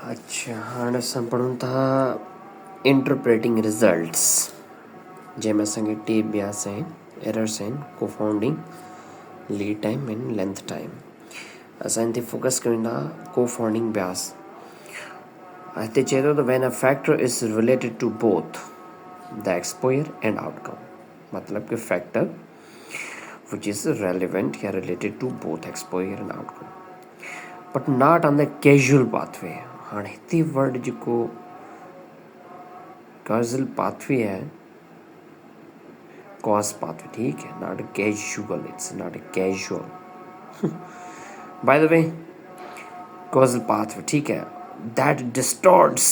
अच्छा, हाणे असां पढ़ूं था इंटरप्रेटिंग रिज़ल्ट्स, जंहिंमें असांखे टे अभ्यास आहिनि, एरर्स आहिनि, confounding, lead time and length time. असां हिन ते फोकस कयूं था कोफाउंडिंग अभ्यास। हिते चए थो त when a factor is related to both the exposure and outcome, मतलब कि फैक्टर विच इज़ रेलिवेंट या related to both exposure and outcome, but not on the casual pathway. हाँ, हिते वर्ड जो कैजुअल पाथवे है, कॉज पाथवे, ठीक है, not casual, it's not casual. By the way, causal pathway, ठीक है, that distorts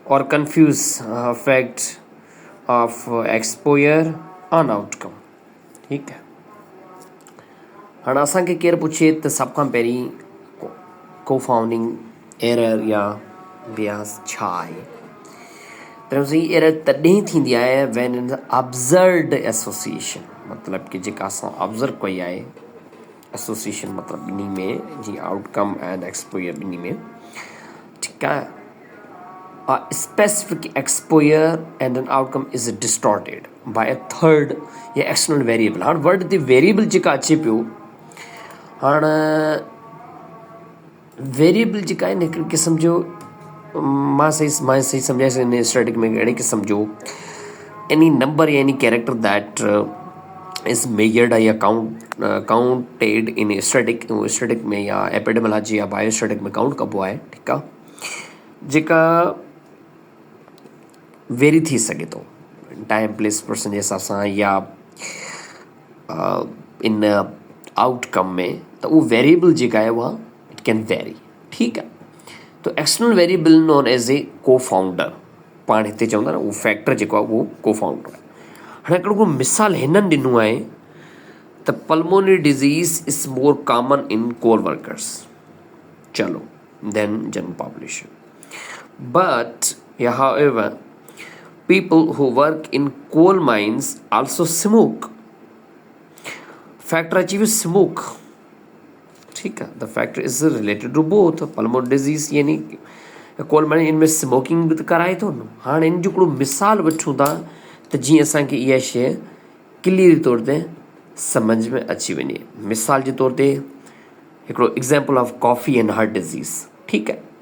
और confuse fact of exposure on outcome, ठीक है। हाँ, असांखे केरु पुछे त सभ खां पहिरीं कोफाउंडिंग एरर या बियास छा आहे, त ही एरर तॾहिं थींदी आहे वैन इन ऑब्ज़र्व्ड एसोसिएशन, मतिलब कि जेका असां ऑब्ज़र्व कई आहे एसोसिएशन, मतिलब ॿिन्ही में, जीअं आउटकम एंड एक्सपोयर ॿिन्ही में, ठीकु आहे। A specific exposure and an outcome is distorted by a third या external variable। हाँ, वर्ड ते वेरिएबल जेका अचे पियो, हाँ वेरिएबल जेका आहे न हिकिड़ी क़िस्म जो, मां सही सम्झाए सघंदुमि स्टैटिक में अहिड़े क़िस्म जो एनी नंबर या any character that is measured या काउंटेड इन स्टैटिक में या एपिडेमोलॉजी या बायोस्टैटिक में काउंट कबो आहे, ठीकु आहे, जेका वेरी थी सघे थो टाइम प्लेस पर्सन जे हिसाब सां या इन आउटकम में, त उहो वेरिएबल जेका आहे उहा इट कैन वेरी, ठीकु आहे। तो external variable non as a को फाउंडर, पाण हिते चवंदा न उहो फैक्टर जेको आहे उहो को फाउंडर आहे। हाणे हिकिड़ो मिसाल हिननि ॾिनो आहे त pulmonary disease is more common in coal workers, चलो, देन जनरल पॉपुलेशन, बट या however people who work in coal mines also smoke। Factor अची वियो स्मोक, ठीकु आहे, the factor is related to both pulmonary disease यानी coal माइन, इनमें smoking बि त कराए थो न। हाणे इन जो हिकिड़ो मिसाल वठूं था त जीअं असांखे इहा शइ क्लियर तौर ते सम्झ में अची वञे। मिसाल जे तौर ते हिकिड़ो example of coffee and heart disease, ठीकु आहे।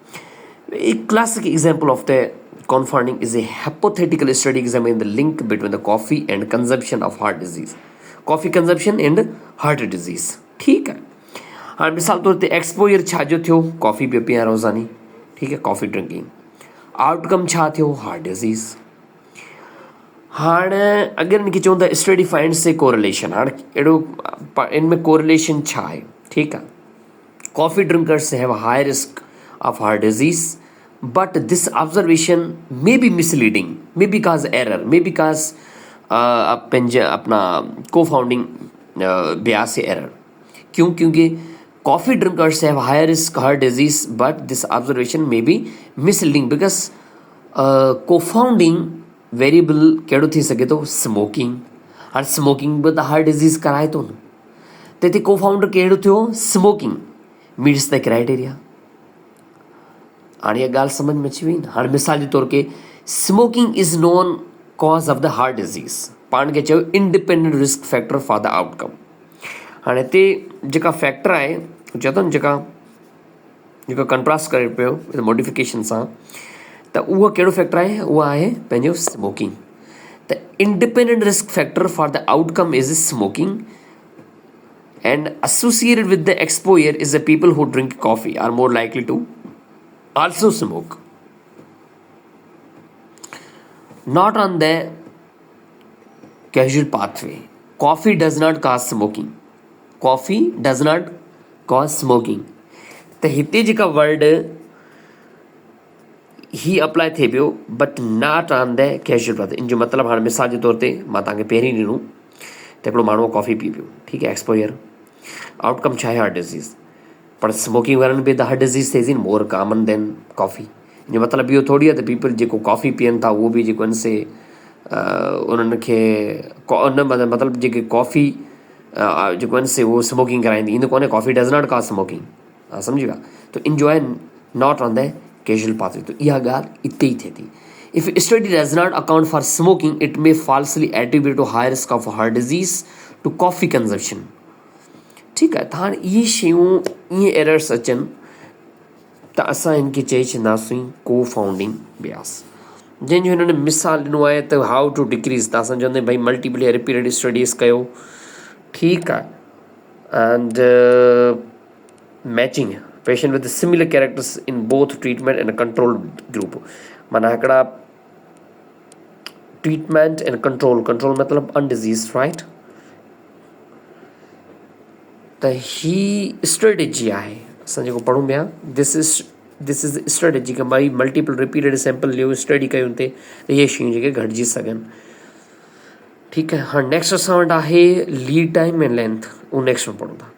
A classic example of the confounding is a hypothetical study examining the link between the coffee and consumption of heart disease। Coffee consumption and heart disease, ठीकु आहे। हाणे मिसाल तौर ते exposure छा जो थियो, कॉफ़ी पियो पीआं रोज़ानी, ठीकु आहे, कॉफ़ी ड्रिंकिंग। आउटकम छा थियो, हार्ट डिज़ीज़। हाणे अगरि इनखे चऊं था स्टडी फाइंड्स ए कोरिलेशन, हाणे अहिड़ो इनमें कोरिलेशन छा आहे, ठीकु आहे। Coffee drinkers have high risk of heart disease, but this observation may be misleading, may be cause error, may be cause अपना co-founding bias error। क्यों? क्योंकि coffee drinkers have higher risk heart disease, but this observation may be misleading because co-founding variable कहिड़ो थी सघे थो, smoking. हाणे smoking बि त हार्ट डिज़ीज़ कराए थो न, त हिते को-फाउंडर कहिड़ो थियो, स्मोकिंग मीट्स द क्राइटेरिया। हाणे इहा ॻाल्हि सम्झ में अची वई न। हाणे मिसाल जे तौर ते smoking is non cause of the heart disease, पाण खे चयो independent risk factor for the outcome. हाणे हिते जेका फैक्टर आहे, चयो था न जेका कंट्रास्ट करे पियो मॉडिफिकेशन सां, त उहो कहिड़ो फैक्टर आहे, उहा आहे पंहिंजो स्मोकिंग। त independent risk factor for the outcome is smoking and associated with the exposure is the people who drink coffee are more likely to also smoke, not on the casual pathway। Coffee does not cause smoking, coffee does not cause smoking। त हिते जेका word ही apply थिए पियो, but not on the casual pathway. इन जो मतिलबु हाणे मिसाल जे तौर ते मां तव्हांखे पहिरीं ॾिनो त हिकिड़ो माण्हू कॉफ़ी पी पियो, ठीकु आहे, एक्सपोयर, आउटकम छा आहे, हार्ट डिज़ीज़, पर स्मोकिंग वारनि बि त हार्ट डिज़ीज़ थिए थी, मोर कॉमन देन कॉफ़ी। इन जो मतिलबु इहो थोरी आहे त पीपल जेको कॉफ़ी पीअनि था उहो बि जेको इनसे उन्हनि खे मतिलबु जेके कॉफ़ी जेको इनसे उहो स्मोकिंग कराईंदी, ईंदो कोन्हे, coffee does not cause smoking. हाँ, समझी विया। तो इन जो है not on the casual pathway. तो इहा ॻाल्हि हिते ई थिए थी। If study does not account for smoking it may falsely attribute to high risk of heart disease to coffee consumption. ठीकु आहे, त हाणे इहे शयूं ईअं एरर्स अचनि त असां हिन खे चई छॾींदासीं को फाउंडिंग बियास, जंहिंजो हिननि मिसाल ॾिनो आहे त हाउ टू डिक्रीज़। त असां चवंदा भाई मल्टीपल रिपीटेड स्टडीज़ कयो, ठीकु आहे, and matching patient with similar characters in both treatment and control group. माना हिकिड़ा ट्रीटमेंट एंड कंट्रोल, कंट्रोल मतिलबु अनडिज़ीज़, राइट। त ही स्ट्रेटेजी आहे असां जेको पढ़ूं पिया, दिस इज़ स्ट्रेटेजी की भाई मल्टीपल रिपीटेड सैंपल लियो, स्टडी कयूं ते इहे शयूं जेके घटिजी सघनि। ठीकु आहे, हाणे नेक्स्ट असां वटि आहे लीड टाइम एंड लेंथ, उहो नेक्स्ट में पढ़ूं था।